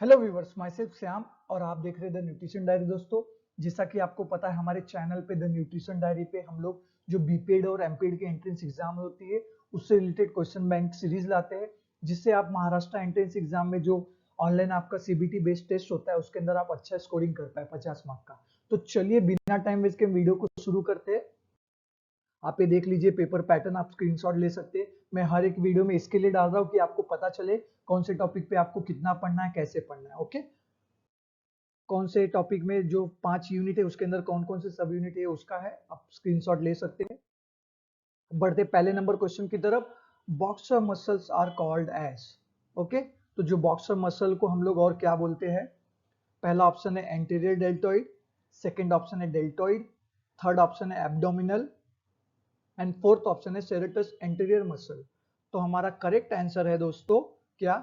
Hello viewers, my self Shyam और आप देख रहे हैं द न्यूट्रिशन डायरी। दोस्तों, जैसा कि आपको पता है, हमारे चैनल पे द न्यूट्रिशन डायरी पे हम लोग जो बीपीएड और एमपीएड के एंट्रेंस एग्जाम होती है उससे रिलेटेड क्वेश्चन बैंक सीरीज लाते हैं, जिससे आप महाराष्ट्र एंट्रेंस एग्जाम में जो ऑनलाइन आपका सीबीटी बेस्ड टेस्ट होता है उसके अंदर आप अच्छा स्कोरिंग कर पाए 50 मार्क का। तो चलिए बिना टाइम वेस्ट के वीडियो को शुरू करते हैं। आप ये देख लीजिए, पेपर पैटर्न आप स्क्रीनशॉट ले सकते हैं। मैं हर एक वीडियो में इसके लिए डाल रहा हूँ कि आपको पता चले कौन से टॉपिक पे आपको कितना पढ़ना है, कैसे पढ़ना है। ओके, कौन से टॉपिक में जो 5 यूनिट है उसके अंदर कौन कौन से सब यूनिट है उसका है, आप स्क्रीनशॉट ले सकते हैं। बढ़ते पहले नंबर क्वेश्चन की तरफ। Boxer muscles are called as. Okay, तो जो बॉक्सर मसल को हम लोग और क्या बोलते हैं? पहला ऑप्शन है एंटीरियर डेल्टोइड, सेकंड ऑप्शन है डेल्टोइड, थर्ड ऑप्शन है एब्डोमिनल एंड फोर्थ ऑप्शन है सेरेटस एंटीरियर मसल। तो हमारा करेक्ट आंसर है दोस्तों क्या?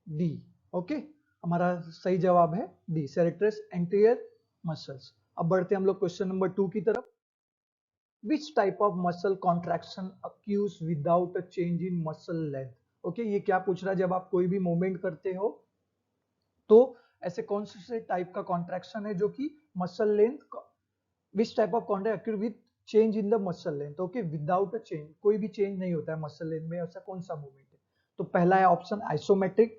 डी। ओके, हमारा सही जवाब है डी, सेरेटस एंटीरियर मसल्स। अब बढ़ते हैं हम लोग क्वेश्चन नंबर 2 की तरफ। Which type of muscle contraction occurs without a change in muscle length? Okay, ये क्या पूछ रहा है? जब आप कोई भी मूवमेंट करते हो तो ऐसे कौन से टाइप का कॉन्ट्रैक्शन है जो कि muscle length, which type of contract occur with change in the muscle length? Okay, without a change, कोई भी चेंज नहीं होता है मसल लेंथ में, ऐसा कौन सा मूवमेंट है? तो पहला है option isometric,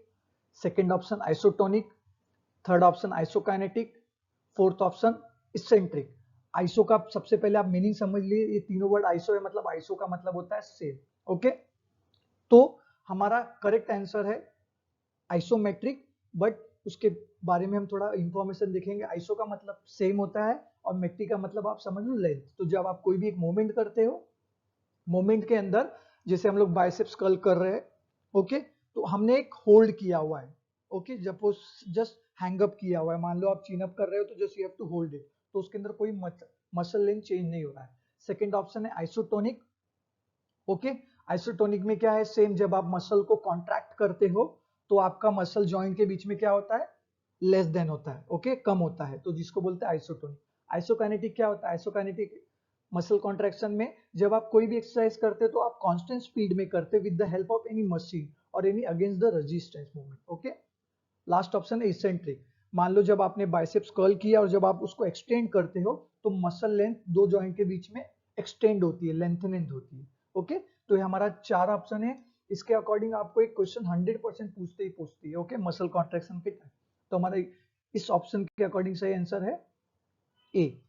second option isotonic, third option isokinetic, fourth option eccentric. Iso का सबसे पहले आप मीनिंग समझ लिए, ये तीनों वर्ड आइसो है, मतलब आइसो का मतलब होता है सेम। ओके, तो हमारा करेक्ट आंसर है आइसोमेट्रिक, बट उसके बारे में हम थोड़ा इंफॉर्मेशन देखेंगे। आइसो का मतलब सेम होता है और मेट्रिक का मतलब आप समझ लो लेंथ। तो जब आप कोई भी एक मूवमेंट करते हो, मूवमेंट के अंदर जैसे हम लोग बाइसेप्स कर्ल कर रहे हैं, ओके, तो हमने एक होल्ड किया हुआ है। ओके, जब वो जस्ट हैंग अप किया हुआ है, मान लो आप चीन अप कर रहे हो तो just you have to hold it, तो उसके अंदर कोई मसल लेंथ चेंज नहीं हो रहा है। सेकंड ऑप्शन है आइसोटोनिक। ओके, आइसोटोनिक में क्या है? सेम, जब आप मसल को कॉन्ट्रैक्ट करते हो तो आपका मसल जॉइंट के बीच में क्या होता है? लेस देन होता है। ओके, कम होता है, तो जिसको बोलते हैं आइसोटोनिक। आइसोकाइनेटिक क्या होता है? आइसोकाइनेटिक मसल कॉन्ट्रैक्शन में जब आप कोई भी एक्सरसाइज करते हो तो आप कांस्टेंट स्पीड में करते हो with the help of any machine और any against the resistance movement. Okay, last option है इसेंट्रिक। मान लो जब आपने बाइसेप्स कर्ल किया और जब आप उसको एक्सटेंड करते हो तो मसल लेंथ दो जॉइंट के बीच में एक्सटेंड होती है, लेंथनिंग होती है। ओके, तो ये हमारा 4 ऑप्शन है। इसके अकॉर्डिंग आपको एक क्वेश्चन 100% पूछती है। ओके, मसल कॉन्ट्रैक्शन के टाइम। तो हमारा इस ऑप्शन के अकॉर्डिंग सही आंसर है ए।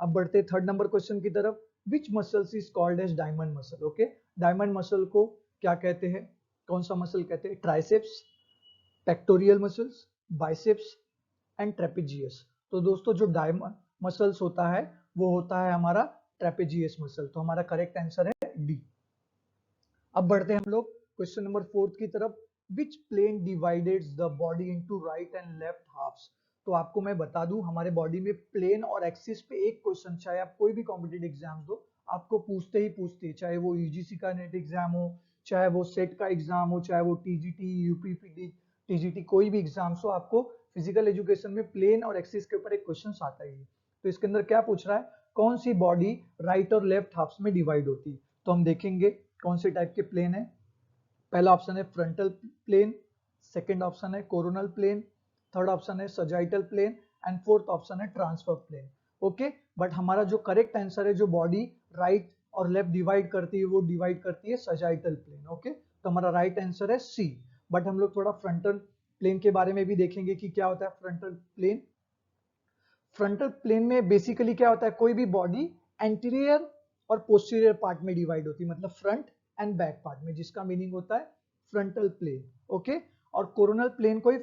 अब बढ़ते थर्ड नंबर क्वेश्चन की तरफ। Which muscles is called as diamond muscle? Okay, diamond muscle को क्या कहते हैं? कौन सा मसल कहते हैं? Triceps, pectoral muscles, biceps and trapezius. तो दोस्तों, जो डायमंड मसल्स होता है वो होता है हमारा ट्रेपेजियस मसल। तो हमारा करेक्ट आंसर है डी। अब बढ़ते हैं हम लोग क्वेश्चन नंबर 4 की तरफ। Which plane divides the body into right and left halves? तो आपको मैं बता दूं, हमारे बॉडी में प्लेन और एक्सिस पे एक क्वेश्चन, चाहे आप कोई भी कॉम्पिटेटिव एग्जाम दो, आपको पूछते ही चाहे वो यूजीसी का नेट एग्जाम हो, चाहे वो सेट का एग्जाम हो, चाहे वो टीजीटी, यूपीपीटी, टीजीटी, कोई भी एग्जाम हो, आपको फिजिकल एजुकेशन में प्लेन और एक्सिस के ऊपर एक क्वेश्चन आता ही है। तो इसके अंदर क्या पूछ रहा है? कौन सी बॉडी राइट और लेफ्ट हाफ्स में डिवाइड होती है? तो हम देखेंगे कौन से टाइप के प्लेन है। पहला ऑप्शन है फ्रंटल प्लेन, सेकंड ऑप्शन है कोरोनल प्लेन, थर्ड ऑप्शन है sagittal plane and fourth option है ट्रांसफर प्लेन। ओके, बट हमारा जो करेक्ट आंसर है, जो बॉडी राइट और लेफ्ट डिवाइड करती है, वो डिवाइड करती है सजाइटल प्लेन। ओके, तो हमारा राइट आंसर है सी। बट हम लोग थोड़ा फ्रंटल प्लेन के बारे में भी देखेंगे कि क्या होता है फ्रंटल प्लेन। फ्रंटल प्लेन में बेसिकली क्या होता है? कोई भी बॉडी एंटीरियर और पोस्टीरियर पार्ट में डिवाइड होती है, मतलब फ्रंट एंड बैक पार्ट में, जिसका मीनिंग होता है फ्रंटल प्लेन। ओके, और कोरोनल प्लेन को ही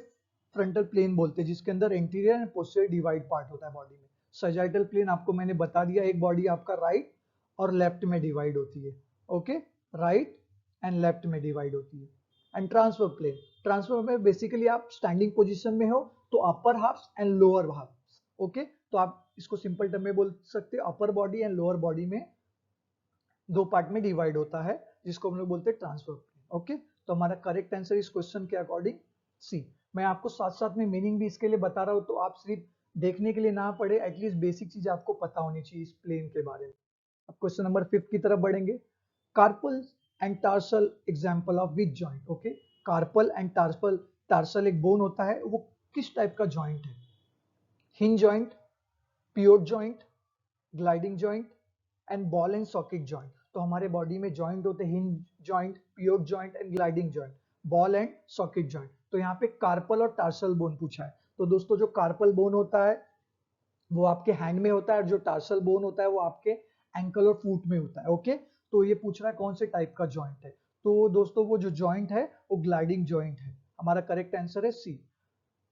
फ्रंटल प्लेन बोलते हैं, जिसके अंदर anterior and posterior divide part होता है बॉडी में। सजाइटल प्लेन आपको मैंने बता दिया, एक बॉडी आपका राइट और लेफ्ट में डिवाइड होती है। ओके, राइट एंड लेफ्ट में डिवाइड होती है। एंड ट्रांसफर प्लेन, ट्रांसफर में बेसिकली आप स्टैंडिंग पोजिशन में हो तो upper half and lower half. Okay, तो आप इसको सिंपल टर्म में बोल सकते हो, upper body and lower body में दो पार्ट में डिवाइड होता है, जिसको हम लोग बोलते हैं ट्रांसफर प्लेन। ओके, तो हमारा करेक्ट आंसर इस क्वेश्चन के अकॉर्डिंग सी। मैं आपको साथ साथ में मीनिंग भी इसके लिए बता रहा हूं, तो आप सिर्फ देखने के लिए ना पढ़े, एटलीस्ट बेसिक चीज आपको पता होनी चाहिए इस प्लेन के बारे में। अब क्वेश्चन नंबर 5 की तरफ बढ़ेंगे। Carpal and tarsal example of which joint? Okay, carpal and tarsal, tarsal एक बोन होता है, वो किस टाइप का जॉइंट है? Hinge joint, pivot joint, gliding joint and ball and socket joint. तो हमारे बॉडी में जॉइंट होते हैं hinge joint, pivot joint and gliding joint, ball and socket joint. तो यहाँ पे कार्पल और टार्सल बोन पूछा है। तो दोस्तों जो कार्पल बोन होता है वो आपके हैंड में होता है, और जो टार्सल बोन होता है वो आपके एंकल और फुट में होता है। ओके, तो ये पूछ रहा है कौन से टाइप का जॉइंट है। तो दोस्तों वो जो जॉइंट है वो ग्लाइडिंग जॉइंट है। हमारा करेक्ट आंसर है C.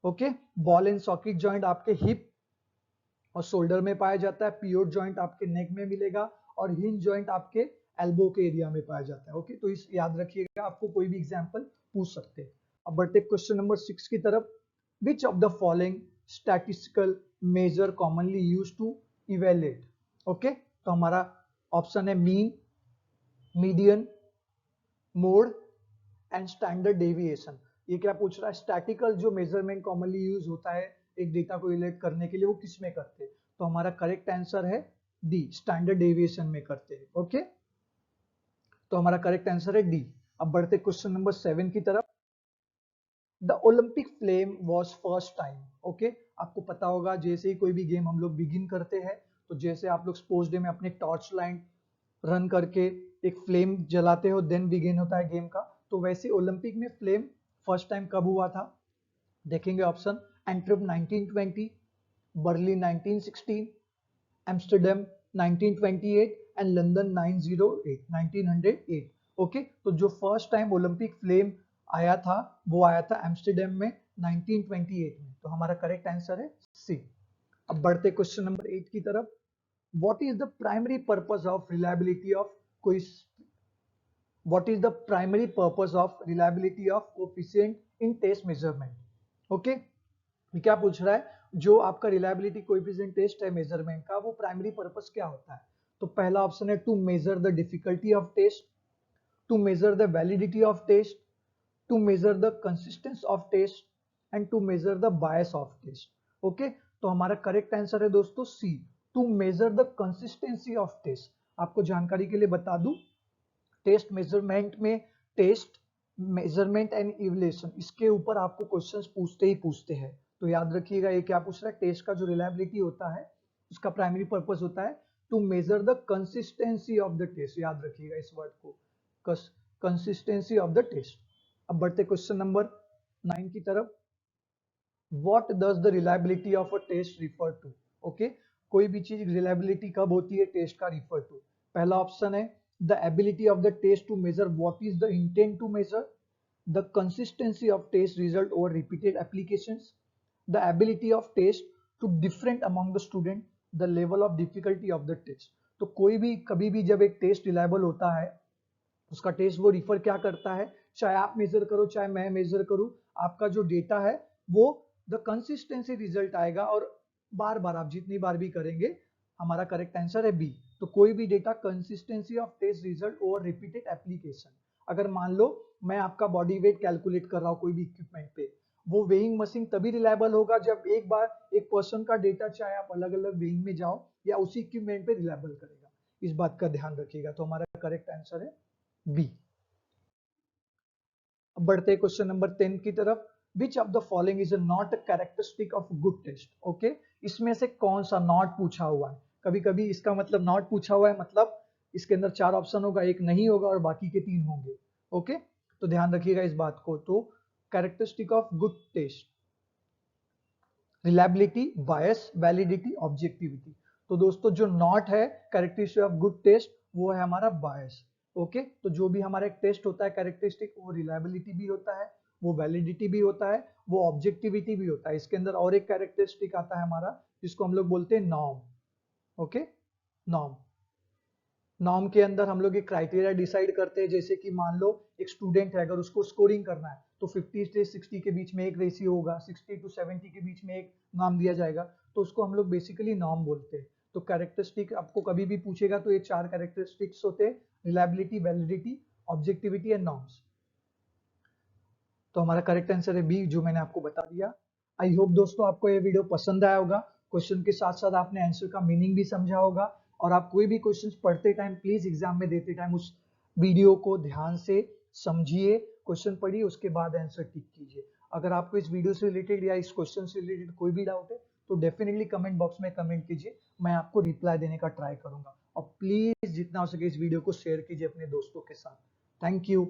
Okay, ball and socket joint आपके हिप और शोल्डर में पाया जाता है, पिवोट जॉइंट आपके नेक में मिलेगा, और हिंज जॉइंट आपके एल्बो के एरिया में पाया जाता है। ओके, तो इस याद रखिएगा, आपको कोई भी एग्जांपल पूछ सकते हैं। अब बढ़ते क्वेश्चन नंबर 6 की तरफ। Which of the following statistical measure commonly used to evaluate? Okay, तो हमारा ऑप्शन है mean, median, mode and standard deviation. ये क्या पूछ रहा है? स्टैटिकल जो मेजरमेंट कॉमनली यूज होता है एक डेटा को रिलेट करने के लिए, वो किस में करते हैं? तो हमारा करेक्ट आंसर है डी, स्टैंडर्ड डेविएशन में करते हैं। ओके, तो हमारा करेक्ट आंसर है डी। अब बढ़ते क्वेश्चन नंबर 7 की तरफ। The Olympic flame was first time. Okay, आपको पता होगा जैसे ही कोई भी गेम हम लोग बिगिन करते हैं, तो जैसे आप लोग स्पोर्ट्स डे में अपने टॉर्च लाइन रन करके एक फ्लेम जलाते हो, देन बिगिन होता है गेम का। तो वैसे ओलंपिक में फ्लेम फर्स्ट टाइम कब हुआ था? देखेंगे option. Antwerp 1920, Berlin 1916, Amsterdam 1928 and London 1908। Okay, तो जो फर्स्ट टाइम ओलंपिक फ्लेम आया था वो आया था एम्स्टर्डम में 1928 में। तो हमारा करेक्ट आंसर है सी। अब बढ़ते क्वेश्चन नंबर 8 की तरफ। What is the primary purpose of reliability of कोई what is the primary purpose of reliability of coefficient in test measurement? Okay, क्या पूछ रहा है? जो आपका रिलायबिलिटी कोएफिशिएंट टेस्ट है मेजरमेंट का, वो प्राइमरी पर्पस क्या होता है? तो पहला ऑप्शन है to measure the difficulty of test, to measure the validity of test, to measure the consistence of test and to measure the bias of test. Okay, तो हमारा करेक्ट आंसर है दोस्तों C, to measure the consistency of test. आपको जानकारी के लिए बता दूं, टेस्ट मेजरमेंट में टेस्ट मेजरमेंट एंड इवैल्यूएशन, इसके ऊपर आपको क्वेश्चंस पूछते ही पूछते हैं। तो याद रखिएगा ये क्या पूछ रहा है? टेस्ट का जो रिलायबिलिटी होता है उसका प्राइमरी पर्पस होता है to measure the consistency of the test. याद रखिएगा इस वर्ड को, कंसिस्टेंसी ऑफ द टेस्ट। अब बढ़ते क्वेश्चन नंबर 9 की तरफ। What does the reliability of a test refer to? Okay, कोई भी चीज रिलायबिलिटी कब होती है टेस्ट का रिफर टू? पहला ऑप्शन है the ability of the test to measure what is the intent to measure, the consistency of test result over repeated applications, the ability of test to different among the student, the level of difficulty of the test। तो कोई भी कभी भी जब एक test reliable होता है, उसका टेस्ट वो रिफर क्या करता है, चाहे आप मेजर करो चाहे मैं मेजर करूं, आपका जो डेटा है वो द कंसिस्टेंसी रिजल्ट आएगा, और बार बार आप जितनी बार भी करेंगे। हमारा करेक्ट आंसर है बी। तो कोई भी data consistency of test result over repeated application. अगर मान लो मैं आपका बॉडी वेट कैलकुलेट कर रहा हूँ कोई भी इक्विपमेंट पे, वो वेइंग मशीन तभी रिलायबल होगा जब एक बार एक पर्सन का डेटा, चाहे आप अलग अलग वेइंग में जाओ या उसी इक्विपमेंट पे रिलायबल करेगा। इस बात का ध्यान रखिएगा। तो हमारा करेक्ट आंसर है बी। अब बढ़ते हैं क्वेश्चन नंबर 10 की तरफ। Which of the following is not a characteristic of good test? Okay, इसमें से कौन सा नॉट पूछा हुआ है? कभी कभी इसका मतलब नॉट पूछा हुआ है मतलब इसके अंदर 4 ऑप्शन होगा, एक नहीं होगा और बाकी के 3 होंगे। ओके, तो ध्यान रखिएगा इस बात को। तो characteristic of good test, reliability, bias, validity, objectivity. तो दोस्तों जो नॉट है कैरेक्टरिस्टिक ऑफ गुड टेस्ट, वो है हमारा बायस। ओके, तो जो भी हमारा एक टेस्ट होता है कैरेक्टरिस्टिक, वो रिलायबिलिटी भी होता है, वो वैलिडिटी भी होता है, वो ऑब्जेक्टिविटी भी होता है। इसके अंदर और एक कैरेक्टरिस्टिक आता है हमारा, जिसको हम लोग बोलते हैं नॉर्म। Okay, norm. नॉर्म के अंदर हम लोग एक क्राइटेरिया डिसाइड करते हैं, जैसे कि मान लो एक स्टूडेंट है, अगर उसको स्कोरिंग करना है तो 50 से 60 के बीच में एक रेशियो होगा, 60 to 70 के बीच में एक नाम दिया जाएगा, तो उसको हम लोग बेसिकली नॉर्म बोलते हैं। तो कैरेक्टरिस्टिक आपको कभी भी पूछेगा तो ये 4 कैरेक्टरिस्टिक्स होते हैं, reliability, validity, objectivity and norms. तो हमारा करेक्ट आंसर है बी, जो मैंने आपको बता दिया। आई होप दोस्तों आपको ये वीडियो पसंद आया होगा। क्वेश्चन के साथ साथ आपने आंसर का मीनिंग भी समझा होगा, और आप कोई भी क्वेश्चंस पढ़ते टाइम प्लीज एग्जाम में देते टाइम उस वीडियो को ध्यान से समझिए, क्वेश्चन पढ़िए, उसके बाद आंसर टिक कीजिए। अगर आपको इस वीडियो से रिलेटेड या इस क्वेश्चन से रिलेटेड कोई भी डाउट है तो डेफिनेटली कमेंट बॉक्स में कमेंट कीजिए, मैं आपको रिप्लाई देने का ट्राई करूंगा। और प्लीज जितना हो सके इस वीडियो को शेयर कीजिए अपने दोस्तों के साथ। Thank you.